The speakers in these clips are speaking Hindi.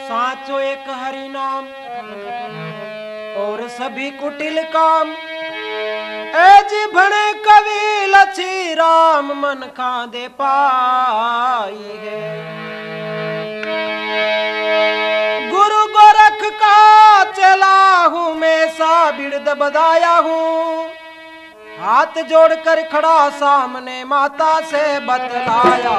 साचो एक हरि नाम और सभी कुटिल काम। एज भणे कवि लछि राम मन का दे पाई है। गुरु गोरख का चला हूँ मैं सा बिरद बधाया हूँ। हाथ जोड़कर खड़ा सामने माता से बतलाया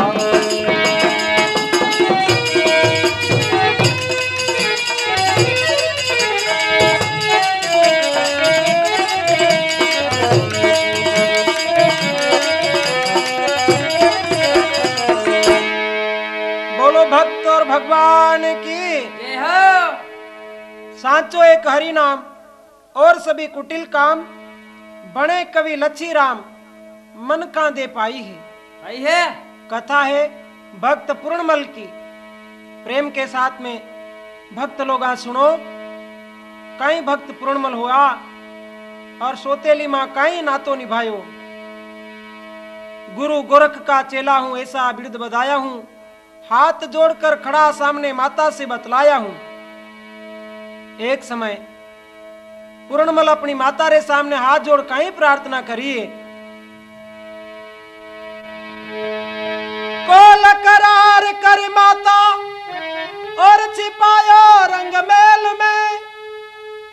भक्त और भगवान की जय हो। सांचो एक हरि नाम और सभी कुटिल काम। बड़े कवि लच्छी राम मन का दे पाई है। कथा है भक्त पूर्णमल की। प्रेम के साथ में भक्त लोग सुनो। कई भक्त पूर्णमल हुआ और सोतेली माँ कई नातो निभायो। गुरु गोरख का चेला हूं ऐसा बिरद बधाया हूं। हाथ जोड़कर खड़ा सामने माता से बतलाया हूं। एक समय पूर्णमल अपनी माता रे सामने हाथ जोड़ कहीं प्रार्थना करिए। कोल करार कर माता और छिपायो रंग मेल में।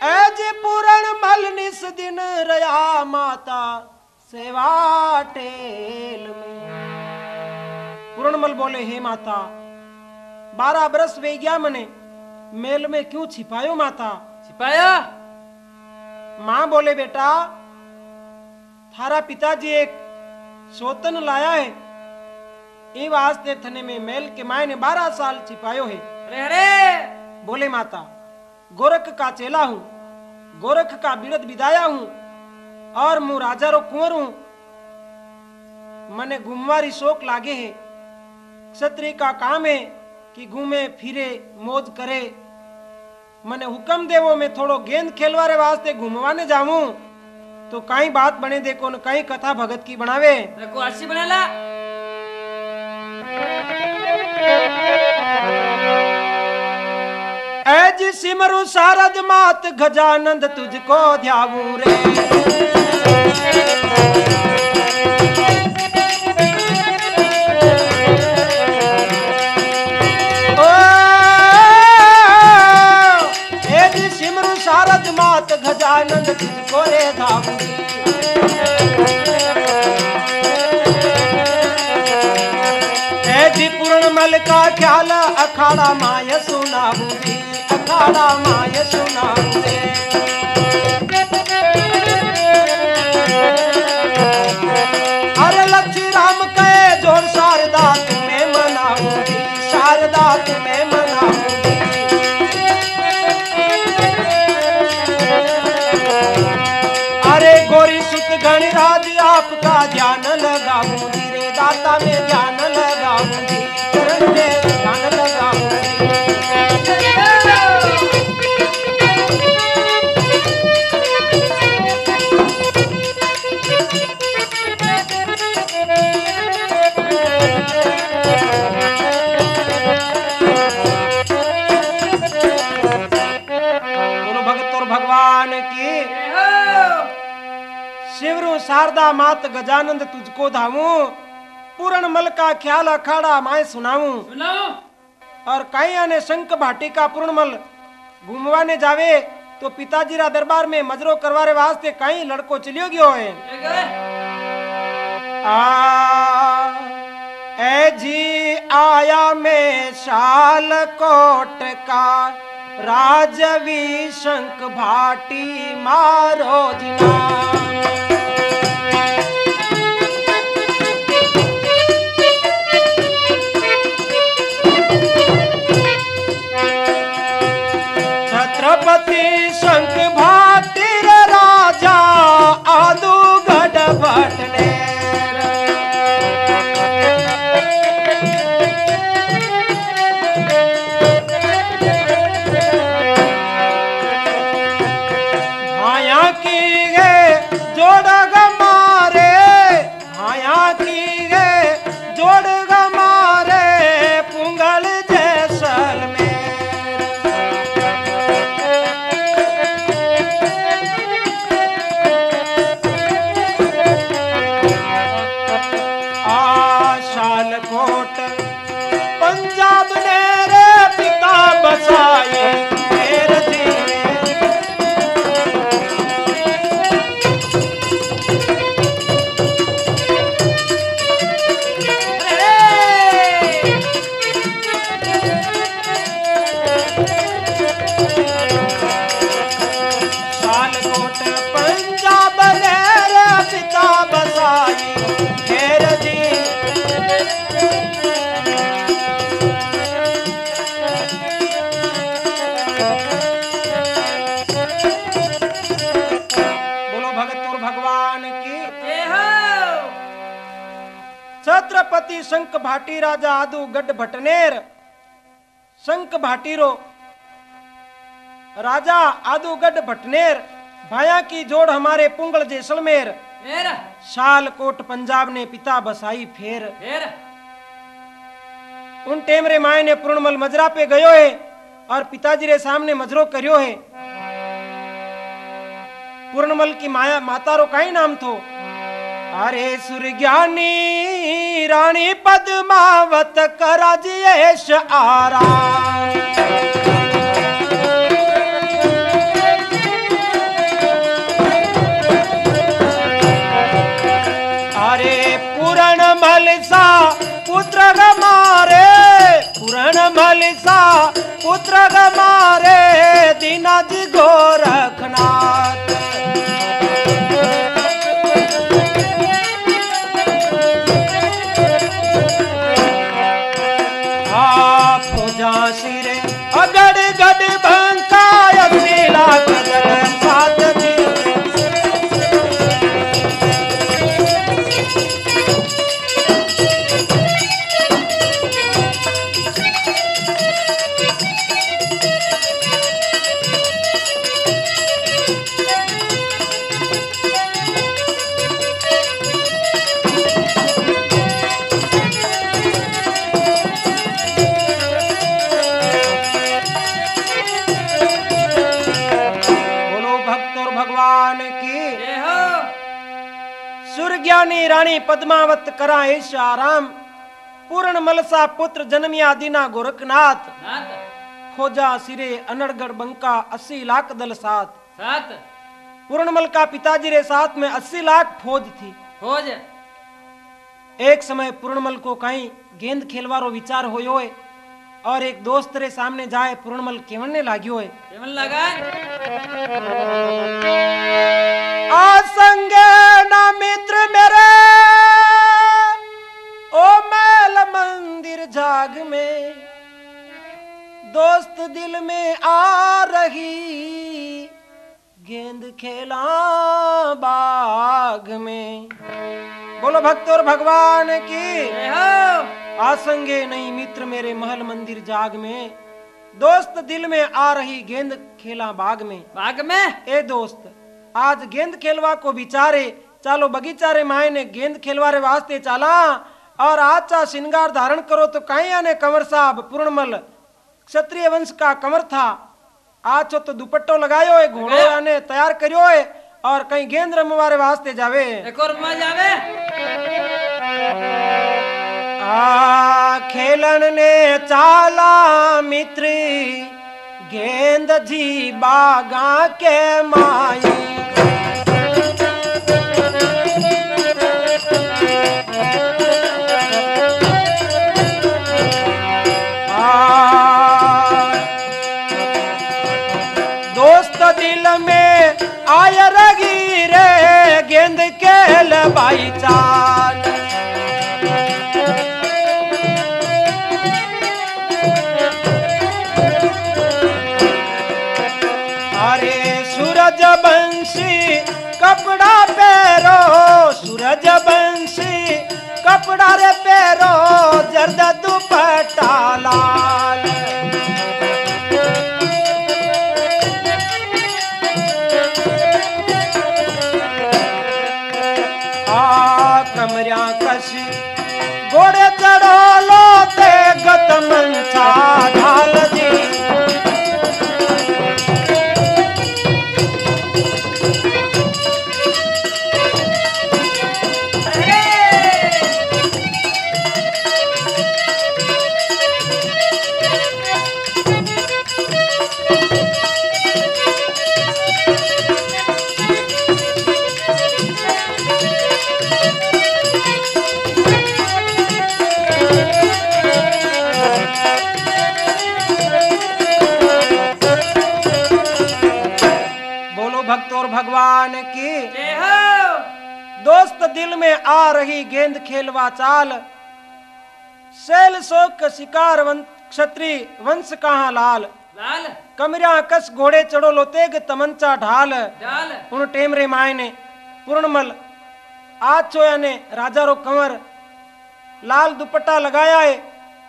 ऐज पूर्णमल निस दिन रया माता सेवा टेल में। पूर्णमल बोले हे माता 12 बरस वे गया मने मेल में क्यों छिपायो माता। छिपाया मां बोले बेटा थारा पिताजी एक सोतन लाया है ई वास्ते थने में मेल के माए ने 12 साल छिपायो है। अरे अरे बोले माता गोरख का चेला हूं गोरख का बिरद विदाया हूं और मु राजा रो कुंवर हूं। मने घुमवारी शौक लागे है। क्षत्रिय का काम है कि घूमे फिरे मौज करे। मने हुक्म देवो मैं थोड़ो गेंद खेलवारे वास्ते घूमवाने जाऊं तो कई बात बने देखो न कई कथा भगत की बनावे को अच्छी बनेला। ऐज सिमरु शारद मात गजानंद तुझको ध्याऊं रे। शारद मात गजानंद तुझको रे धाऊं। ऐजी पूर्णमल का ख्याल अखाड़ा माय सुनाऊंगी अखाड़ा माय सुनाऊंगी। अरे लच्छी राम कहे जोड़ शारदा तुम्हें मनाऊंगी शारदा तुम्हें मनाऊंगी। गोरी सुत गणराज आपका ध्यान लगाऊंगी रे दाता में ध्यान लगाऊंगी चरण में ध्यान लगाऊंगी। दोनों भगत और भगवान की शिवरू शारदा मात गजानंद तुझको धाऊं। पूर्णमल का ख्याल अखाड़ा माए सुनाऊं। और कई आने शंख भाटी का पूर्णमल घूमवाने जावे तो पिताजी रा दरबार में मजरो करवारे वास्ते कई लड़को चलियो गयो है। ए जी आया में शाल कोट का राजवी शंख भाटी मारो जिना। छत्रपति शंख भाटी राजा आदू गढ़ भटने। भाया की है छत्रपति शंख भाटी राजा आदू गढ़ भटनेर शंख भाटी रो राजा आदूगढ़ भटनेर भाया की जोड़ हमारे पुंगल जैसलमेर शालकोट पंजाब ने पिता बसाई फेर उन टेम रे माए ने पूर्णमल मजरा पे गयो है और पिताजी रे सामने मजरो करियो है। पूर्णमल की माया माता रो काई नाम थो अरे सुरज्ञानी रानी पद्मावत कराजियेश आराम अरे पूरण मलसा पुत्र गमारे पूरण मलसा पुत्र गमारे दीनाजी गोरखनाथ सिरे अगड़ गड़ बंकाय सीला कदर साथ ज्ञानी रानी पद्मावत करा ऐश आराम पूर्ण मलसा पुत्र जन्मिया दीना गोरखनाथ खोजा सिरे अनड़गढ़ बंका 80 लाख दल साथ पूर्णमल का पिताजी रे साथ में 80 लाख फौज थी फौज। एक समय पूर्णमल को कहीं गेंद खेलवारो विचार होयो है और एक दोस्त रे सामने जाए पूर्णमल केवलने लाग्यो है केवल लगा आसंगे ना मित्र मेरे ओ मैल मंदिर जाग में दोस्त दिल में आ रही गेंद खेला बाग में। बोलो भक्त और भगवान की आसंगे नहीं मित्र मेरे महल मंदिर जाग में दोस्त दिल में आ रही गेंद खेला बाग में ए दोस्त आज गेंद खेलवा को विचारे चालो बगीचा रे माए ने गेंद खेलवा रे वास्ते चाला और आचा श्रृंगार धारण करो तो कहीं आने कंवर साहब पूर्णमल क्षत्रिय वंश का कंवर था आज तो दुपट्टो लगायो है घोड़ो आने तैयार करियो है और कहीं गेंद रमवारे वास्ते जावे एक और जावे खेलन ने चाला मित्र गेंद जी बागा के माई दोस्त दिल में आय रगी रे गेंद खेल भाई चाल सूरज बंशी कपड़ा पैरो सूरज बंशी कपड़ा रे पैरो जर्द दुपट्टा लाल कमरिया कशी घोड़े चढ़ो लो ते गत मंचा ढाल जी भगवान की दोस्त दिल में आ रही गेंद खेलवा चाल शैल शोक शिकार क्षत्रिय वंश कहाँ लाल लाल कमरिया कस घोड़े चढ़ो लो तेग तमंचा ढाल उन टेमरे माए ने पूर्णमल आज चोया ने राजा रो कंवर लाल दुपट्टा लगाया है,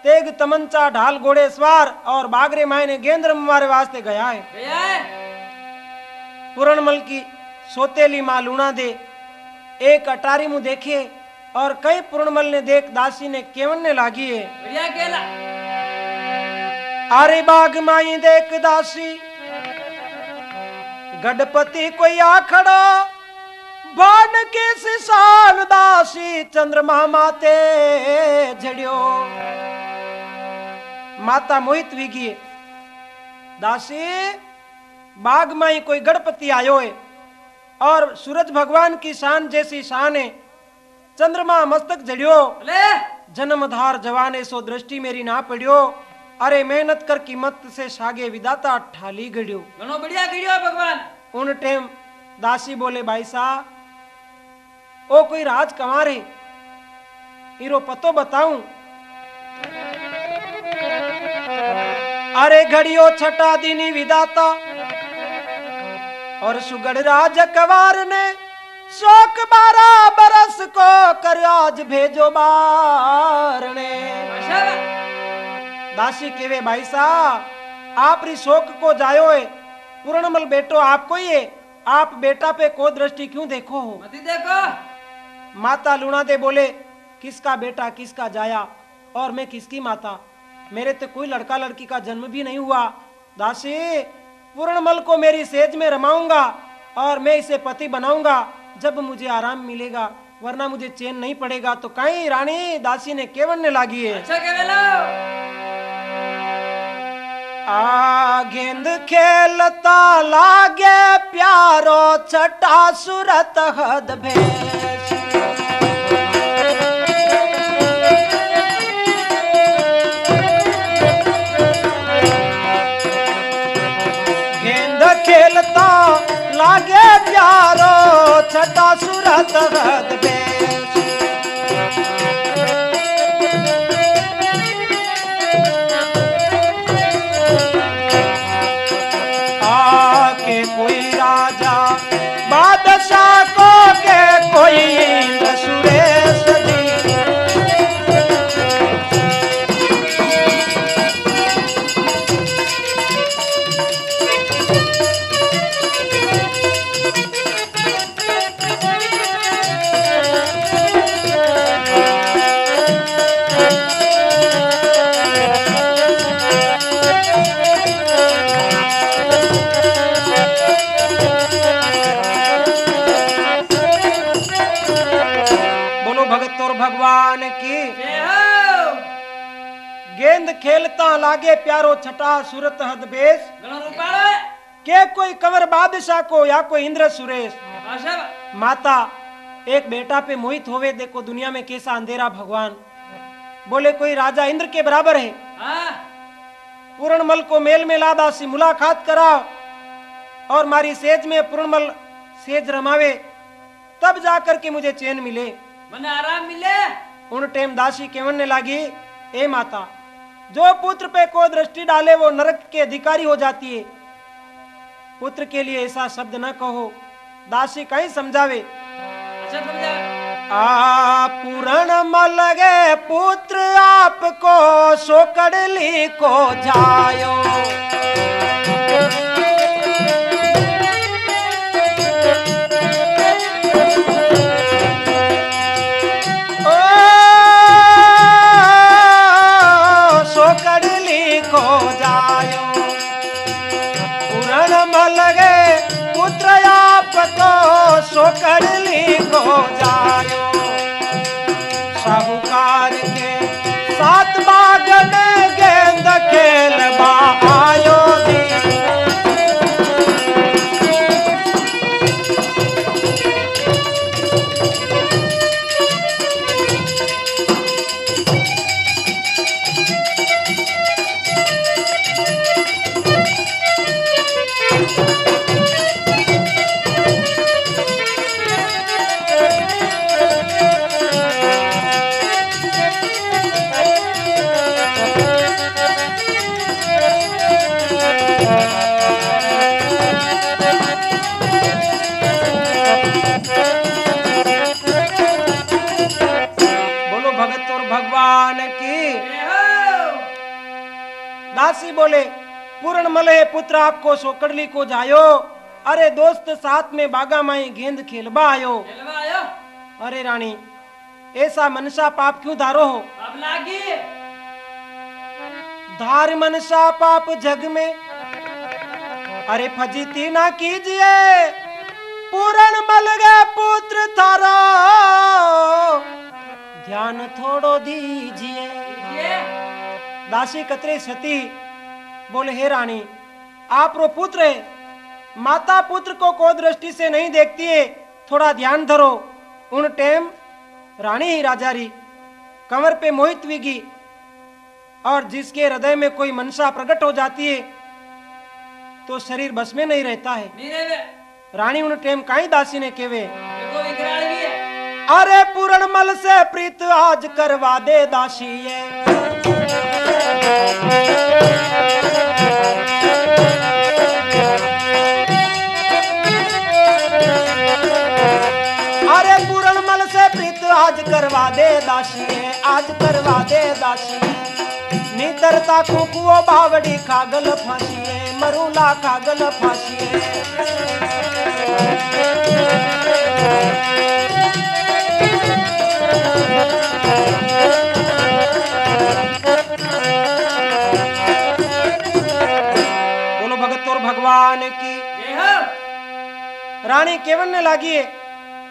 तेग तमंचा ढाल घोड़े सवार और बागरे मायने गेंद्र मारे वास्ते गया है। पूरणमल की सोतेली मां लूणा दे एक अटारी मुंह देखे और कई पूर्णमल ने देख दासी ने केवनने लागी है। अरे बाग माई देख दासी गणपति कोई आखड़ो बाण के सिसान दासी चंद्रमा माते झड़ियो। माता मोहित विगी दासी बाग माई कोई गणपति आयो है और सूरज भगवान की शान जैसी शान है। चंद्रमा मस्तक जड़ियो जन्मधार जवाने सो दृष्टि मेरी ना पड़ियो। अरे मेहनत कर कीमत से सागे विदाता ठाली गड़ियो। घणो बढ़िया गड़ियो भगवान। उन टेम दासी बोले भाई साहब ओ कोई राज कंवार है इरो पतो बताऊं। अरे घड़ियो छठा दिनी विदाता और सुगढ़ राज कंवार ने शोक 12 बरस को कर आज भेजो बारने। दासी केवे भाई साहब आप री शोक को जायो है पूर्णमल बेटो आपको ही है, आप बेटा पे को दृष्टि क्यों देखो हो? मत देखो। माता लूणा दे बोले किसका बेटा किसका जाया और मैं किसकी माता, मेरे तो कोई लड़का लड़की का जन्म भी नहीं हुआ। दासी पूर्णमल को मेरी सेज में रमाऊंगा और मैं इसे पति बनाऊंगा जब मुझे आराम मिलेगा, वरना मुझे चैन नहीं पड़ेगा। तो कहीं रानी दासी ने केवनने लागी है। अच्छा केवलो आ गेंद खेलता लागे प्यारो छठा सूरत हद भेष। गेंद खेलता लागे प्यारो छठा सूरत हद भेष। कोई राजा बादशाह को के कोई इंद्र सुरेश जी। भगवान की गेंद खेलता लागे प्यारो छठा सूरत हद बेस। के कोई कंवर बादशाह को या कोई इंद्र सुरेश। माता एक बेटा पे मोहित होवे देखो दुनिया में कैसा अंधेरा। भगवान बोले कोई राजा इंद्र के बराबर है। पूर्णमल को मेल में ला दासी मुलाकात करा और मारी सेज में पूर्णमल सेज रमावे तब जाकर के मुझे चैन मिले, मने आराम मिले। उन टेम दासी केवनने लागी ए माता जो पुत्र पे को दृष्टि डाले वो नरक के अधिकारी हो जाती है। पुत्र के लिए ऐसा शब्द न कहो। दासी कहीं समझावे। अच्छा समझावे। आ पूरण मल गे पुत्र आपको सोकड़ली को जायो। पुत्र आपको सोकड़ली को जायो। साहूकार के साथ बाग में गेंद खेलबा आयो दी। दासी बोले पूर्णमल है पुत्र आपको सोकड़ली को जायो। अरे दोस्त साथ में बागा माई गेंद खेलबा आयो। खेलवा आयो। अरे रानी ऐसा मनसा पाप क्यों धारो हो? अब लागी धार मनसा पाप जग में, अरे फजीती ना कीजिए पूर्ण मल गए पुत्र थारा ध्यान थोड़ो दीजिए। ये दासी कतरे सती बोले हे रानी आप रो पुत्र है, माता पुत्र को दृष्टि से नहीं देखती है, थोड़ा ध्यान धरो। उन टेम रानी ही राजारी कमर पे मोहित विगी और जिसके हृदय में कोई मनसा प्रकट हो जाती है तो शरीर बस में नहीं रहता है। नीरे रानी उन टेम काई दासी ने केवे देखो विकराल भी है। अरे पूर्ण मल से प्रीत आज करवा दे दासी ये। अरे पूर्ण मल से प्रीत आज करवा दे दासी है, आज करवा दे दासी है। नितरता कुकुओ बावड़ी खागल फांसी है, मरूला खागल फांसी है। बोलो भगत और भगवान की जय हो। रानी केवल ने लागी है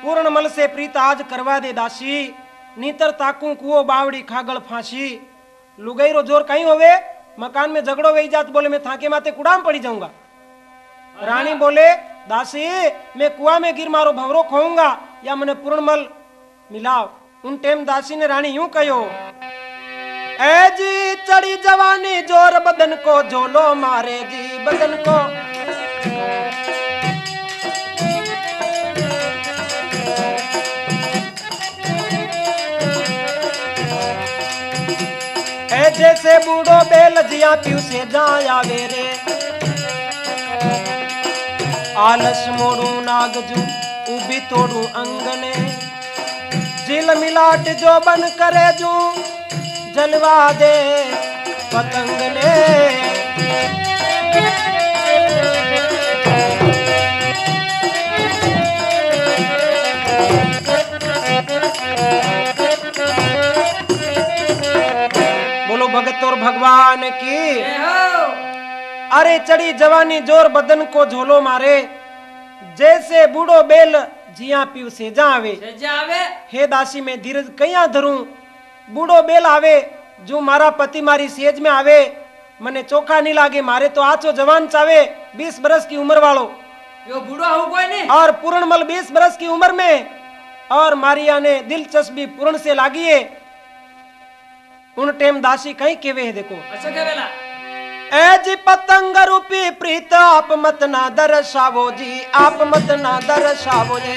पूर्ण मल से प्रीत आज करवा दे दासी, नीतर ताकू कुओ बावड़ी खागल फांसी। लुगाई रो जोर कहीं होवे, मकान में झगड़ो वही जात बोले मैं थाके माते कुड़ाम पड़ी जाऊंगा। रानी बोले दासी मैं कुआ में गिर मारो भवरो खोऊंगा या मैंने पूर्ण मल मिलाओ। उन टेम दासी ने रानी यूं कहो ए जी चढ़ी जवानी जोर बदन को झोलो मारे जी बदन को। जैसे बूढ़ो बेल जिया पीऊ से जावे रे, आलस मोड़ू नागजू उबी तोड़ू अंगने। जिल मिलाट जो बन करे जू जलवा दे पतंग ने। भगत और भगवान की जय हो। अरे चढ़ी जवानी जोर बदन को झोलो मारे, जैसे बूढ़ो बेल जिया पीव से जावे। हे दासी में धीरज कया धरूं, बूढ़ो बेल आवे जो मारा पति मारी सेज में आवे, मने चोखा नहीं लागे मारे तो आचो जवान चावे 20 बरस की उम्र वालो। यो बूढ़ा हो कोई नहीं और पूर्णमल 20 बरस की उम्र में और मारिया ने दिलचस्पी पूर्ण से लागी है। उन टेम दासी कहीं केवे है देखो अच्छा क्या बेला ए जी पतंग रूपी प्रीत आप मत ना दर्शावो जी, आप मत ना दर्शावो ये।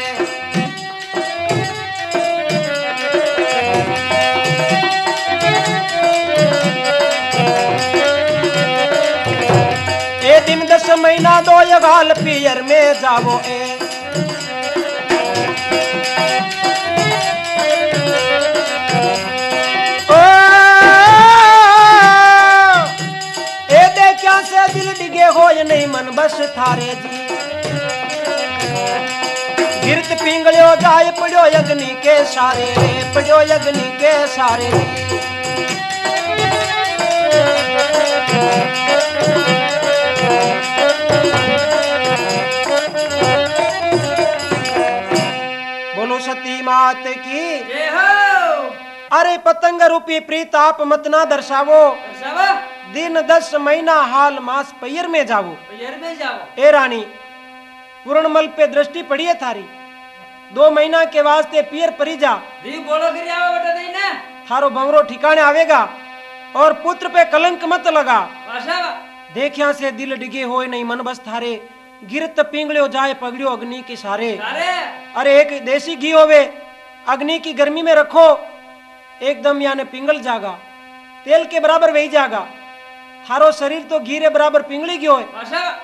ए दिन 10 महीना 2 यगाल पियर में जावो दिल डिगे हो नहीं मन बस थारे जी। गिरत पिंगलियो जाए पड़ो अग्नि के सारे रे, पड़ो अग्नि के सारे जी। बोलो सती मात की जय हो। अरे पतंग रूपी प्रीत आप मत ना दर्शावो, दिन 10 महीना हाल मास पैर में जावो। पैर में जावो ए रानी पूर्णमल पे दृष्टि पड़ी है थारी, 2 महीना के वास्ते पियर परी जा। दी बोलो गिर जाओ बेटा नहीं ना, थारो भंवरो ठिकाने आवेगा और पुत्र पे कलंक मत लगा। देखिया से दिल डिगे होए नहीं मन बस थारे, गिरत पिंगलियो जाए पगड़ियो अग्नि के सारे। अरे एक देसी घी होवे अग्नि की गर्मी में रखो, एकदम यानी पिंगल जागा, तेल के बराबर वही जागा। थारो शरीर तो घीरे बराबर पिंगली गयो है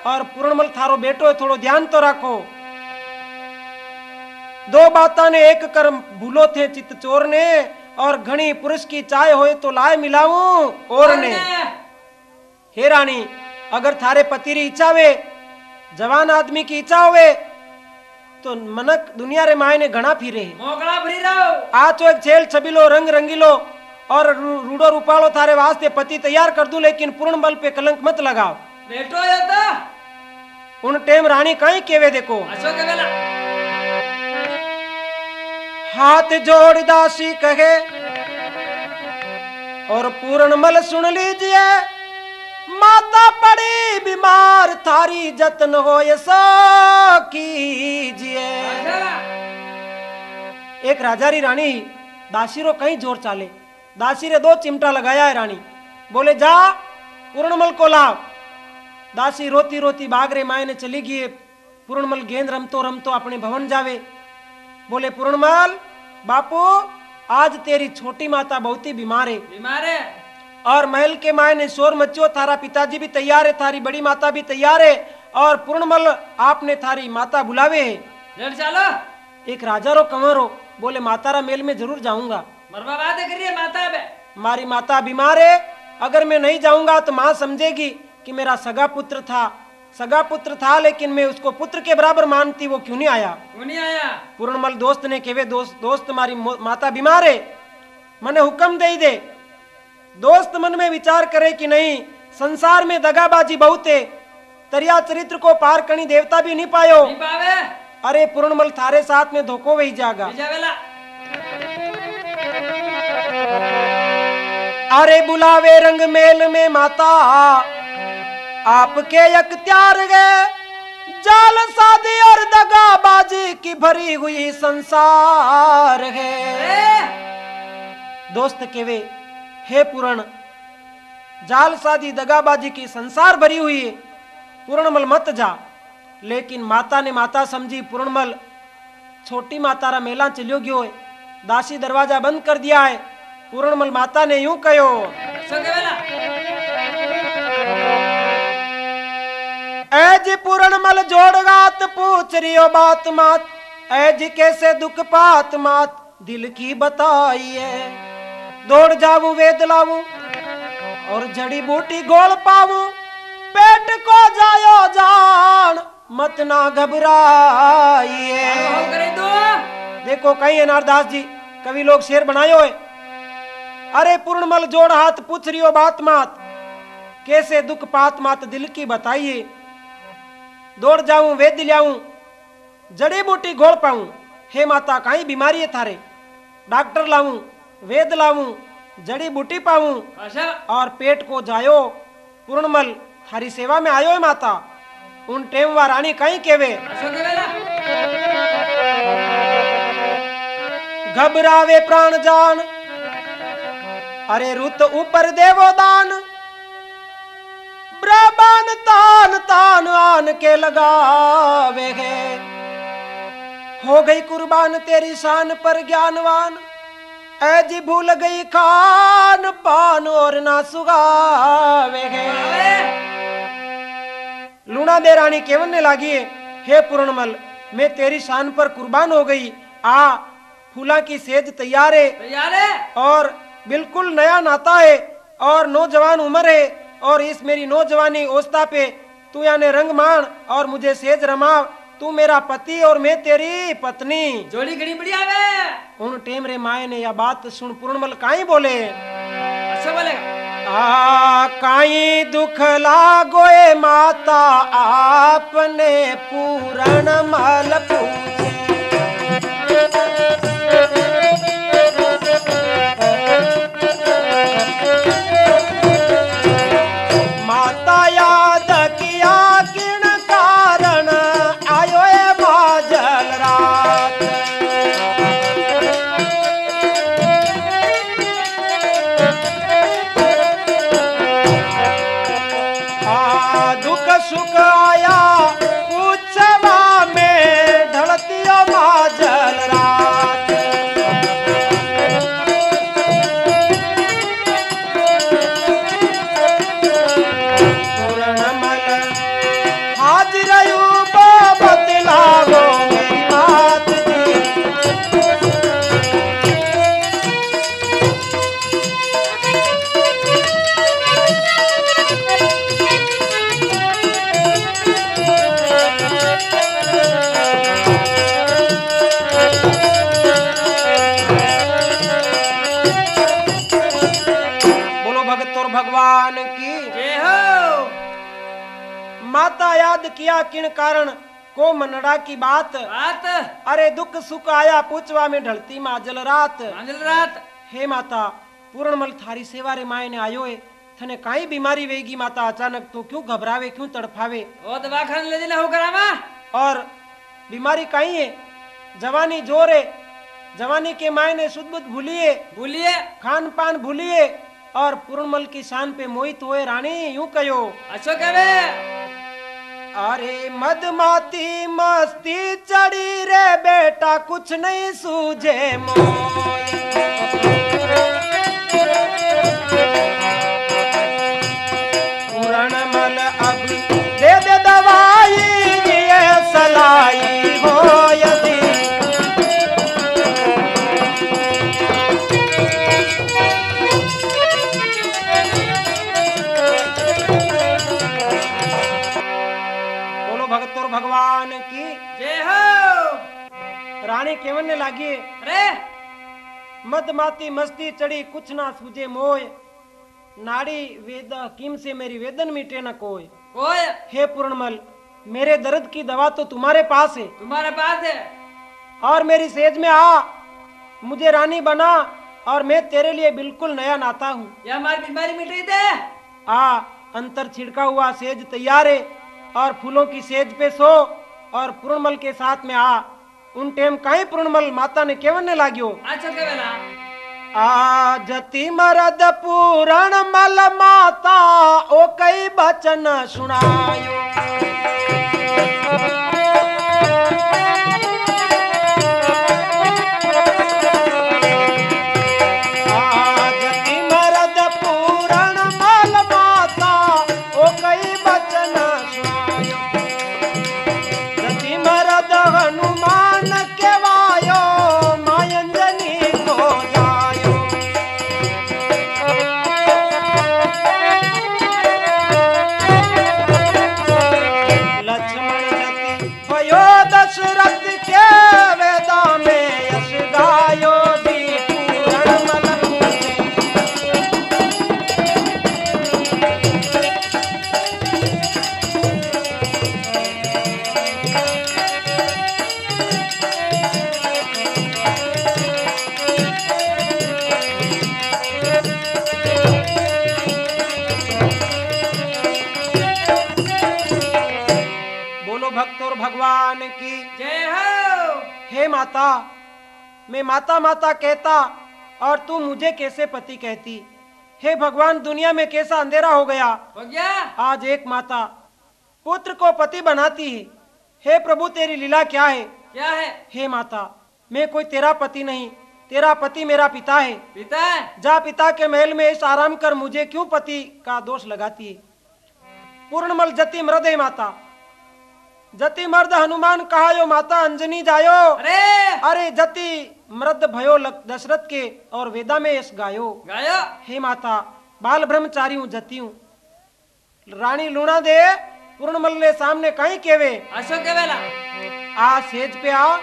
और पूर्णमल थारो बेटो है, थोड़ो ध्यान तो रखो। 2 बाता ने एक कर भूलो थे चित चोर ने, और घनी पुरुष की चाय होए तो लाए मिलाऊं और ने। हे रानी, अगर थारे पति री इच्छा वे, जवान आदमी की इच्छा होवे तो मनक दुनिया रे मायने घना फिरे। मोकला भरी रहो। आ तो एक छेल छबीलो रंग रंगीलो और रूडो रूपालो थारे वास्ते पति तैयार कर दूं, लेकिन पूर्ण बल पे कलंक मत लगाओ। बेटो ये तो उन टेम रानी कहीं केवे देखो। अशोक के बेला हाथ जोड़ दासी कहे और पूर्णमल सुन लीजिए, माता पड़ी बीमार थारी जतन हो ऐसा कीजिए। एक राजा री रानी दासी रो कहीं जोर चाले, दासी रे 2 चिमटा लगाया है रानी, बोले जा पूर्णमल को लाओ। दासी रोती रोती बागरे मायने चली गई। पूर्णमल गेंद रमतो रमतो अपने भवन जावे। बोले पूर्णमल बापू, आज तेरी छोटी माता बहुत ही बीमार है और महल के मायने शोर मच्यो, थारा पिताजी भी तैयार है, थारी बड़ी माता भी तैयार है और पूर्णमल आपने थारी माता बुलावे है। चलो। एक राजा रो कंवरो बोले मातारा मेल में जरूर जाऊंगा। मरवा बात करिए माता बे। मारी माता बीमार है, अगर मैं नहीं जाऊंगा तो माँ समझेगी कि मेरा सगा पुत्र था, लेकिन मैं उसको पुत्र के बराबर मानती, वो क्यों नहीं आया। पूर्णमल दोस्त ने केवे दोस्त मारी माता बीमार है, मने हुक्म दे। दोस्त मन में विचार करे कि नहीं, संसार में दगाबाजी बहुत है, तरिया चरित्र को पार करनी देवता भी नहीं पायो। अरे पूर्णमल थारे साथ में धोखो वही जागा। अरे बुलावे रंग मेल में माता, आपके अख्तियार गए, जाल शादी और दगाबाजी की भरी हुई संसार है। दोस्त केवे हे पूर्ण, जाल शादी दगाबाजी की संसार भरी हुई है, पूर्णमल मत जा। लेकिन माता ने माता समझी, पूर्णमल छोटी माता रा मेला चलियो गयो है, दासी दरवाजा बंद कर दिया है। पूर्णमल माता ने यूं कहो, ऐज पूर्णमल जोड़गात पूछ रियो बात मात, ऐज कैसे दुख पात मात दिल की बताइए। दौड़ जाऊं वेद लाऊं और जड़ी बूटी गोल पाऊं, पेट को जायो जान मत ना घबराइए। देखो कहीं है नारदास जी कवि लोग शेर बनायो है। अरे पूर्णमल जोड़ हाथ पूछ रियो बात मात, कैसे दुख पात मात दिल की बताइए। दौड़ जाऊं वेद लाऊं जड़ी बूटी घोल पाऊं, हे माता कहीं बीमारी है थारे, डॉक्टर लाऊं वेद लाऊं जड़ी बूटी पाऊं और पेट को जायो। पूर्णमल थारी सेवा में आयो है माता। उन टेम वा रानी कहीं केवे, घबरावे प्राण जान, अरे रुत ऊपर देवो दान, ब्रह्मांड तान तान आन के लगावे है। हो गई कुर्बान तेरी शान पर ज्ञानवान, ऐजी भूल गई खान पान और ना सुगावे है। लूणा दे रानी केवने लागी, हे पूर्णमल मैं तेरी शान पर कुर्बान हो गई। आ फूला की सेज तैयार है और बिल्कुल नया नाता है और नौजवान उम्र है, और इस मेरी नौजवानी अवस्था पे तू याने रंग मान और मुझे सेज रमा। तू मेरा पति और मैं तेरी पत्नी, जोड़ी घड़ी बढ़िया है। उन टेम रे माए ने यह बात सुन पूर्णमल काई बोले, अच्छा बोलेगा, काई दुख लागोए माता आपने पूर्णमल पूछे। माता याद किया किन कारण आयो ए माजल रात। दुख सुख आया पूछवा में ढलती भगवान की। जय हो। माता याद किया किन कारण को मनड़ा की बात। बात अरे दुख सुख आया पूछवा में ढलती माजल रात। मांजल रात। हे माता पूर्णमल थारी सेवा रे मायने आयो है। थने काई बीमारी वेगी माता अचानक तो क्यों घबरावे क्यों तड़फावे। ओ दवाखाने ले देना हो करामा। और बीमारी काई है। जवानी जोर है। जवानी के मायने शुद्ध बुद्ध भूलिए भूलिए खान पान भूलिए और पूर्णमल की शान पे मोहित हुए रानी यूं कहो। अच्छो कहे। अरे मदमाती मस्ती चढ़ी रे बेटा कुछ नहीं सूझे मोय। पूरणमल अब दे दे दवाई ये सलाई हो यदि। भगत और भगवान की जय हो। रानी केवने लागी अरे मदमाती मस्ती चढ़ी कुछ ना सूझे मोय। नाड़ी वेद हकीम से मेरी वेदन मिटे न कोय। कोई हे पूर्णमल मेरे दर्द की दवा तो तुम्हारे पास है। तुम्हारे पास है। और मेरी सेज में आ मुझे रानी बना और मैं तेरे लिए बिल्कुल नया नाता हूँ। यह हमारी बीमारी मिट रही थे। आ अंतर छिड़का हुआ सेज तैयार है और फूलों की सेज पे सो और पूर्णमल के साथ में आ। उन टेम काई पूर्णमल माता ने केवने लाग्यो। अच्छा कहेला आ जति मरद पूरण मल माता ओ कई बचन सुनायो। आ जति मरद पूरण मल माता ओ कई बचन सुनायो। जति मरद हनुमान के वायो मायंजनी को जायो। लक्ष्मण जति भयो दशरथ के वेदा में यश गायो दी पूरण मल पूजे। बोलो भक्त और भगवान की जय हो। हे माता मैं माता माता कहता और तू मुझे कैसे पति कहती। हे भगवान दुनिया में कैसा अंधेरा हो गया। हो गया। आज एक माता पुत्र को पति बनाती है। हे प्रभु तेरी लीला क्या है। क्या है। हे माता मैं कोई तेरा पति नहीं तेरा पति मेरा पिता है। पिता है। जा पिता के महल में इस आराम कर मुझे क्यों पति का दोष लगाती है। पूर्णमल जति मृद है माता। जति मर्द हनुमान कहायो माता अंजनी जायो। अरे अरे जति मृद भयो दशरथ के और वेदा में यश गायो। गायो। हे माता बाल ब्रह्मचारी हूँ जति हूँ। रानी लूणा दे पूर्णमल ने सामने कहीं केवे। अच्छो कहेला आ सेज पे आ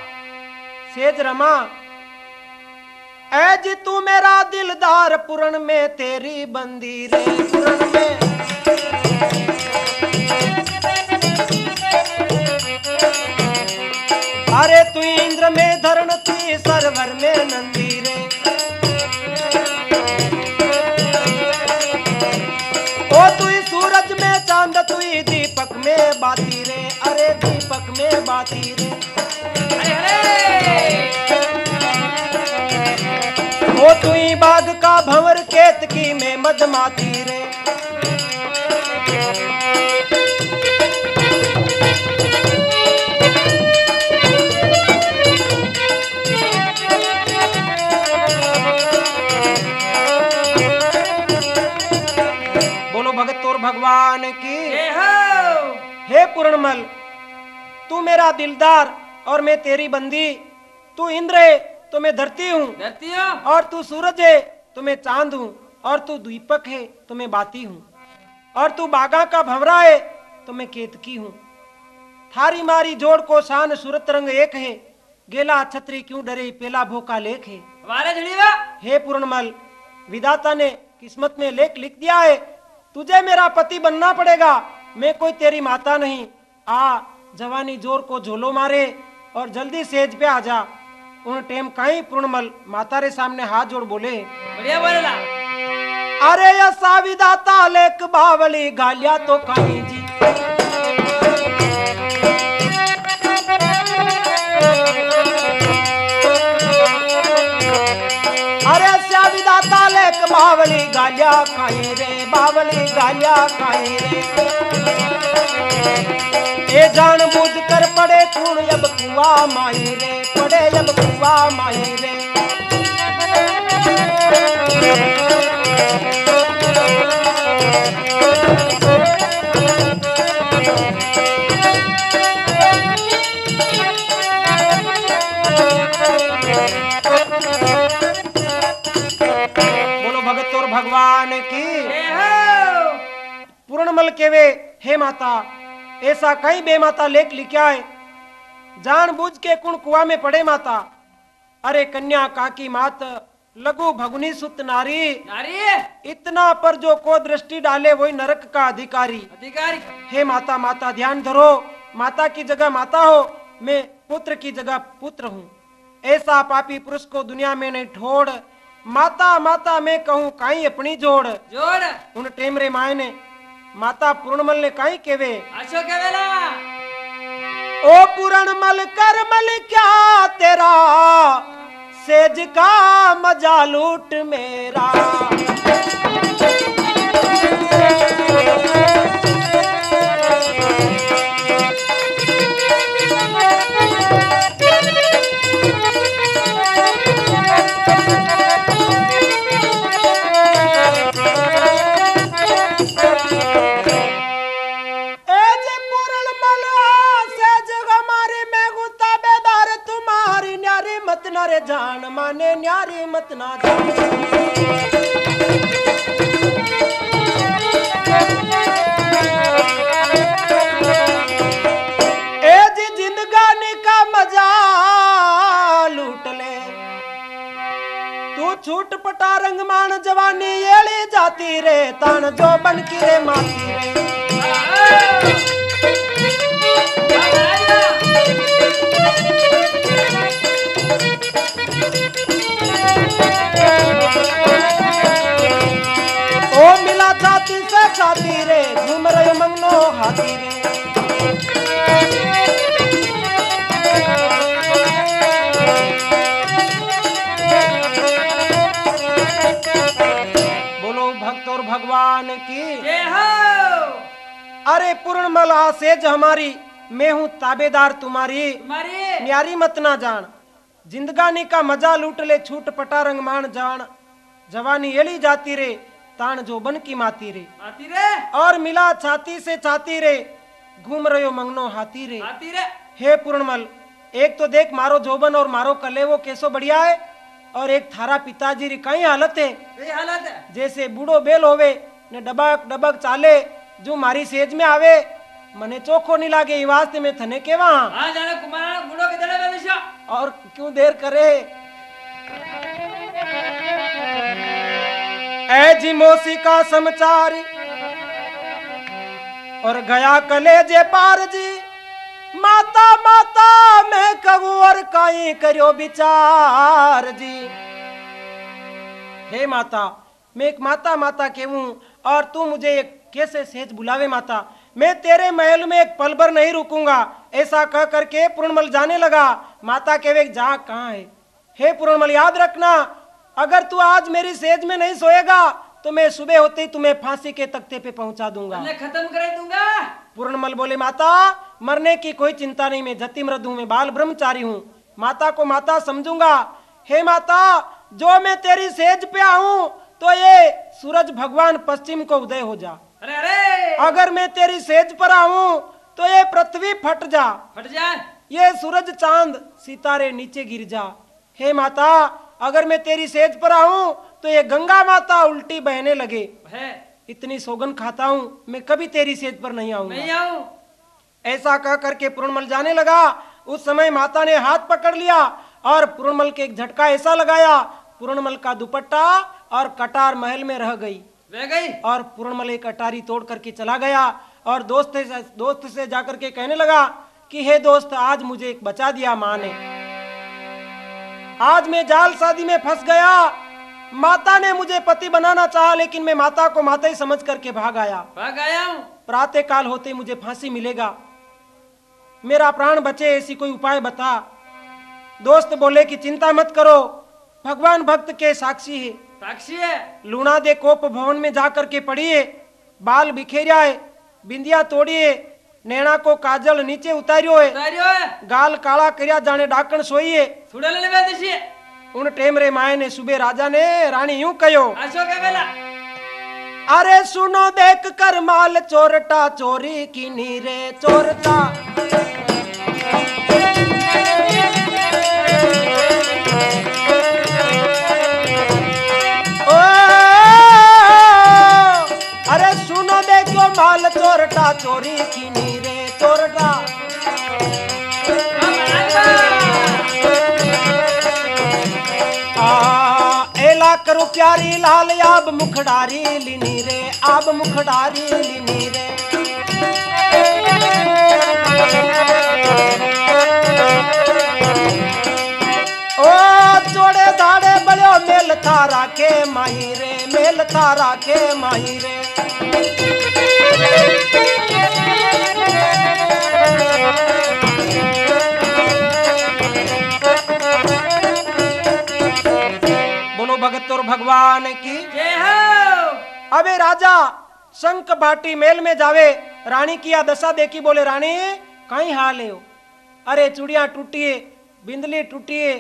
सेज रमा। ऐ जी तू मेरा दिलदार पूर्ण में तेरी बंदी रे पूर्ण में। अरे तू इंद्र में धरण थी सरवर में नंदी रे। ओ तू सूरज में चांद तू दीपक में बाती रे। अरे दीपक में बाती रे। अरे अरे ओ तू बाग का भंवर केतकी में मधमाती रे। बोलो भगत और भगवान की जय हो। हे पूर्णमल तू मेरा दिलदार और मैं तेरी बंदी। तू इंद्र है तो मैं धरती हूँ। धरती हो। और तू सूरज है तो मैं चांद हूँ। और तू दीपक है तो मैं बाती हूँ। और तू बागा का भंवरा है तो मैं केतकी हूँ। थारी मारी जोड़ को शान सूरत रंग एक है। गेला छत्री क्यों डरे पेला भोका लेख है। हमारे झड़ीवा। हे पूर्णमल विधाता ने किस्मत में लेख लिख दिया है। तुझे मेरा पति बनना पड़ेगा, मैं कोई तेरी माता नहीं। आ जवानी जोर को झोलो मारे और जल्दी सेज पे आ जा। उन टेम कहीं पूर्णमल माता रे सामने हाथ जोड़ बोले, बढ़िया बोलेला। अरे ऐसा विदाता लेक बावली गालिया तो कहीं जी। अरे ऐसा विदाता लेक बावली गालिया कहीं रे, बावली गालिया कहीं रे। ए जान बुझ कर पड़े कूण अब कुआ माही रे, पड़े अब कुआ माही रे। बोलो भगत और भगवान की। जय हो। पूर्णमल केवे, हे माता ऐसा कई बेमाता लेख लिखा है, जानबूझ के कुण कुआ में पड़े माता। अरे कन्या काकी मात लघु भगुनी सुत नारी, नारी इतना पर जो को दृष्टि डाले वही नरक का अधिकारी। अधिकारी। हे माता, माता ध्यान धरो, माता की जगह माता हो, मैं पुत्र की जगह पुत्र हूँ। ऐसा पापी पुरुष को दुनिया में नहीं ठोड़, माता माता मैं कहूँ काई अपनी जोड़। जोड़। उन टेमरे माए ने माता पूर्णमल ने काई केवे, आशो केवेला। ओ पूर्णमल करमल क्या तेरा, सेज का मजा लूट मेरा। रे जान माने न्यारी मत ना जान। ए जी जिंदगानी का मजा लूट ले, तू छूट पटा रंग मान जवानी येली जाती रे, तान जो बन की रे माती रे। ओ मिला छाती से छाती रे, घूम रहे मंगनो हाथी रे। बोलो भक्त और भगवान की जय हो। अरे पूर्णमल सेज हमारी, मैं हूँ ताबेदार तुम्हारी, तुम्हारी न्यारी मत ना जान। जिंदगानी का मजा लूट ले, छूट पटा रंग मान जान। जवानी एली जाती रे, तान जो बन की माती रे। आती रे। और मिला छाती से छाती रे, घूम रहे हो मंगनो हाथी रे। आती रे। हे पूर्णमल, एक तो देख मारो जोबन और मारो कलेवो कैसो बढ़िया है, और एक थारा पिताजी री कई हालत है, ये हालत है जैसे बूढ़ो बेल होवे ने डबक डबक चाले। जो मारी सेज में आवे मने चोखो नहीं लागे, ई वास्ते में थने केवा। हाँ जाने कुमार बूढ़ो के दड़े में दिशा। और क्यों देर करे, ऐ जी मौसी का समाचार और गया कलेजे पार जी। माता माता मैं कहूँ और काई करो विचार जी। हे माता, मैं एक माता माता कहूँ और तू मुझे एक कैसे सेज बुलावे माता। मैं तेरे महल में एक पल भर नहीं रुकूंगा। ऐसा कह करके पूर्णमल जाने लगा। माता कहवे जा कहाँ है। हे पूर्णमल याद रखना, अगर तू आज मेरी सेज में नहीं सोएगा तो मैं सुबह होते ही तुम्हें फांसी के तख्ते पे पहुंचा दूंगा। मैं खत्म कर दूंगा। पूर्णमल बोले माता मरने की कोई चिंता नहीं, मैं जति मृदु में बाल ब्रह्मचारी हूँ, माता को माता समझूंगा। हे माता, जो मैं तेरी सेज पे आऊं तो ये सूरज भगवान पश्चिम को उदय हो जा। अरे अरे अगर मैं तेरी सेज पर आऊं तो ये पृथ्वी फट जा, फट जाए। ये सूरज चांद सितारे नीचे गिर जा। हे माता, अगर मैं तेरी सेज पर आऊं तो ये गंगा माता उल्टी बहने लगे। है इतनी सौगन खाता हूँ मैं कभी तेरी सेज पर नहीं आऊंगा। नहीं आऊं। ऐसा कह करके पूर्णमल जाने लगा। उस समय माता ने हाथ पकड़ लिया और पूर्णमल के एक झटका ऐसा लगाया, पूर्णमल का दुपट्टा और कटार महल में रह गई। वे गई। और पूर्णमल एक अटारी तोड़ करके चला गया और दोस्त से जाकर के कहने लगा कि हे दोस्त, आज मुझे एक बचा दिया माँ ने। आज मैं जाल शादी में फंस गया। माता ने मुझे पति बनाना चाहा, लेकिन मैं माता को माता ही समझ करके भाग आया। हूँ। प्रातः काल होते मुझे फांसी मिलेगा, मेरा प्राण बचे, ऐसी कोई उपाय बता। दोस्त बोले कि चिंता मत करो, भगवान भक्त के साक्षी है। साक्षी है। लूणा दे कोप भवन में जाकर के पड़िए, बाल बिखेरिया है, बिंदिया तोड़िए, नैना को काजल नीचे उतारियो है, गाल काला करिया जाने डाकण सोइए। उन टेम रे माए ने सुबह राजा ने रानी यूं कहो, अरे सुनो देख कर माल चोरटा चोरी की नीरे चोरटा। ओ अरे सुनो देखो माल चोरटा चोरी की नीरे चोरटा। करो प्यारी लाल आब मुखडारी लिनी रे, आब मुखडारी लिनी रे। ओ जोड़े धाड़े बड़ो मेल थारा के माही रे, मेल थारा के माही रे। भगत और भगवान की जय हो। अबे राजा शंख भाटी मेल में जावे, रानी की या दशा देखी, बोले रानी कहीं हाल है हो? अरे चूड़िया टूटिए, बिंदली टूटिए,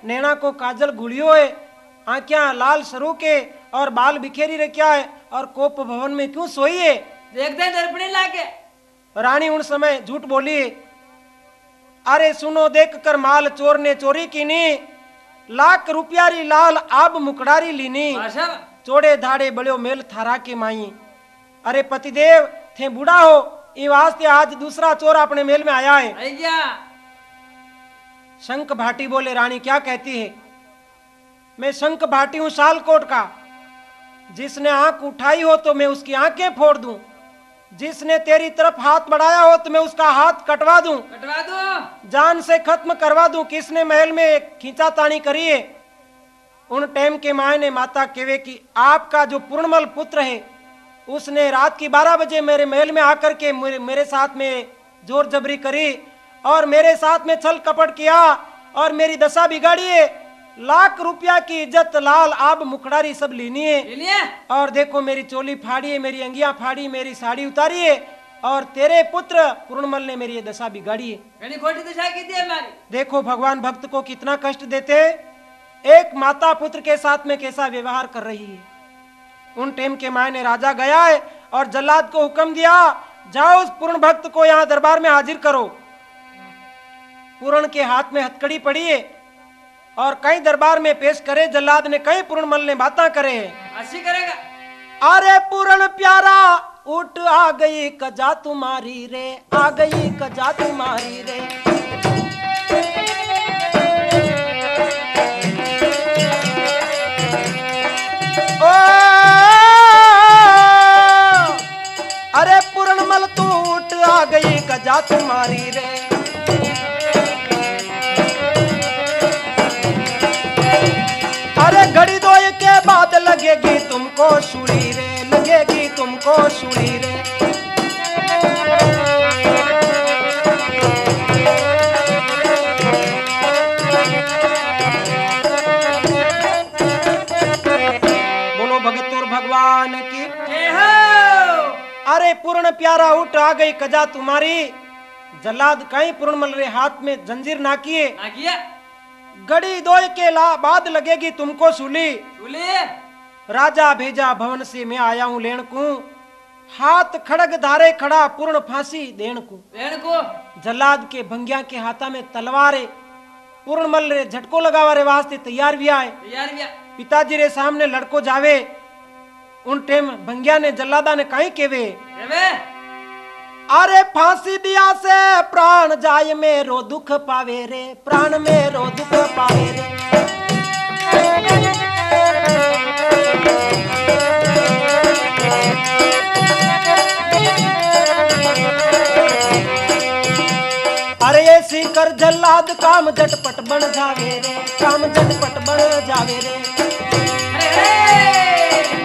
नैना को काजल गुड़ियो है, आंखियां लाल सरू के और बाल बिखेरी रखा है, और कोप भवन में क्यों सोई है? देखते दर्पणी लाके। रानी उन समय झूठ बोली, अरे सुनो देख कर माल चोर ने चोरी की नी, लाख रुपयारी लाल आब मुकड़ारी लीनी, चोड़े धाड़े बड़ो मेल थारा के माई। अरे पतिदेव थे बूढ़ा हो, ये वास्ते आज दूसरा चोर अपने मेल में आया है। शंख भाटी बोले रानी क्या कहती है? मैं शंख भाटी हूं सालकोट का, जिसने आंख उठाई हो तो मैं उसकी आंखें फोड़ दूं, जिसने तेरी तरफ हाथ बढ़ाया हो तो मैं उसका हाथ कटवा दूं, जान से खत्म करवा दूं। किसने महल में खींचातानी करी है? उन टाइम के माए ने माता केवे की आपका जो पूर्णमल पुत्र है, उसने रात की 12 बजे मेरे महल में आकर के मेरे साथ में जोर जबरी करी और मेरे साथ में छल कपट किया और मेरी दशा बिगाड़ी है। लाख रुपया की इज्जत लाल आब मुखड़ारी सब लेनी है, और देखो मेरी चोली फाड़ी है, मेरी अंगियां फाड़ी, मेरी साड़ी उतारी है, और तेरे पुत्र पूर्णमल ने मेरी ये दशा बिगाड़ी है। खोटी दशा की थी हमारी। देखो भगवान भक्त को कितना कष्ट देते, एक माता पुत्र के साथ में कैसा व्यवहार कर रही है। उन टाइम के माए ने राजा गया है और जल्लाद को हुक्म दिया, जाओ उस पूर्ण भक्त को यहाँ दरबार में हाजिर करो। पूर्ण के हाथ में हथकड़ी पड़ी है और कई दरबार में पेश करे। जल्लाद ने कई पूर्णमल ने बातें करे ऐसी करेगा। अरे पूर्ण प्यारा उठ आ गई कजा तुम्हारी रे, आ गई कजा तुम्हारी रे। ओ अरे पूर्णमल तू उठ आ गई कजा तुम्हारी रे। अरे घड़ी दो के बाद लगेगी तुमको सूली रे, लगेगी तुमको सूली रे। बोलो भगत और भगवान की। अरे पूर्ण प्यारा उठ आ गई कजा तुम्हारी। जल्लाद कहीं पूर्णमल रे हाथ में जंजीर ना किए, घड़ी दो के बाद लगेगी तुमको सूली। राजा भेजा भवन से मैं आया हूँ लेण को, हाथ खड़ग धारे खड़ा पूर्ण फांसी देण को। जल्लाद के भंगिया के हाथा में तलवार है, पूर्णमल रे झटको लगावा रे वास्ते तैयार भी आए। पिताजी रे सामने लड़को जावे। उन टेम भंगिया ने जल्लादा ने कहीं केवे, अरे फांसी दिया से प्राण जाय मेरो दुख पावे रे, प्राण मेरो दुख पावे रे। कर जल्लाद काम झटपट बन जावे रे, काम झटपट बन जावे रे।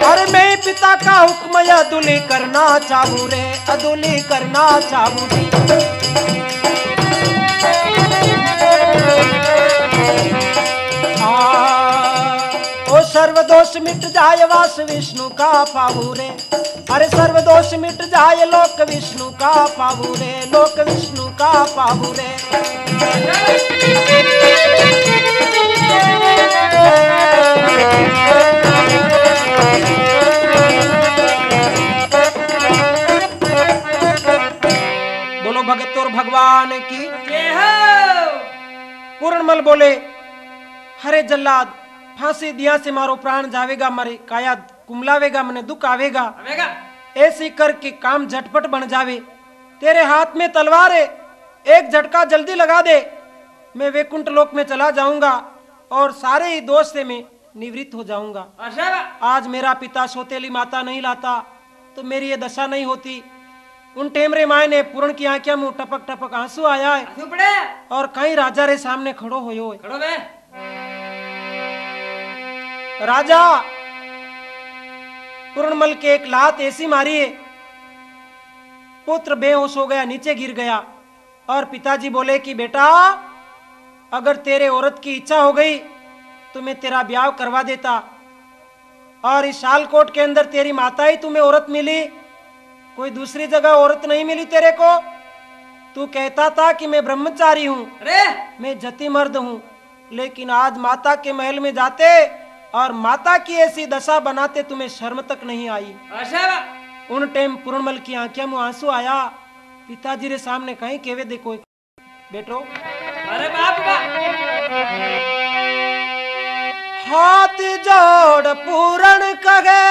और मैं पिता का हुक्म अदुली करना चाहूँ रे, अदुली करना चाहूँ रे। ओ सर्वदोष मिट जाए वास विष्णु का पाऊ रे, अरे सर्वदोष मिट जाए लोक विष्णु का पाऊ रे, लोक विष्णु का पाऊ रे। बोलो भगत और भगवान की जय हो। पूर्णमल बोले, हरे जल्लाद फांसी दिया से मारो प्राण जावेगा, मारे काया कुमलावेगा, मने दुख आवेगा। आवेगा। ऐसी करके काम झटपट बन जावे। तेरे हाथ में तलवार है, एक झटका जल्दी लगा दे, मैं वैकुंठ लोक में चला जाऊंगा और सारे ही दोष से मैं निवृत्त हो जाऊंगा। आज मेरा पिता सौतेली माता नहीं लाता तो मेरी ये दशा नहीं होती। उन टेमरे माए ने पूर्ण की आंखों में टपक टपक आंसू आया है और कहीं राजा रे सामने खड़ो होयो है। खड़ो बे। राजा पूर्णमल के एक लात ऐसी मारी है, पुत्र बेहोश हो गया, नीचे गिर गया। और पिताजी बोले कि बेटा अगर तेरे औरत की इच्छा हो गई तो मैं तेरा ब्याह करवा देता, और इस शालकोट के अंदर तेरी माता ही तुम्हें औरत मिली, कोई दूसरी जगह औरत नहीं मिली तेरे को। तू कहता था कि मैं ब्रह्मचारी हूँ, मैं जति मर्द हूँ, लेकिन आज माता के महल में जाते और माता की ऐसी दशा बनाते तुम्हें शर्म तक नहीं आई। उन टाइम पूर्णमल की आंखों में आंसू आया। पिताजी रे सामने कहीं केवे देखो बेटो, अरे बाप का हाथ जोड़ पूर्ण कहे,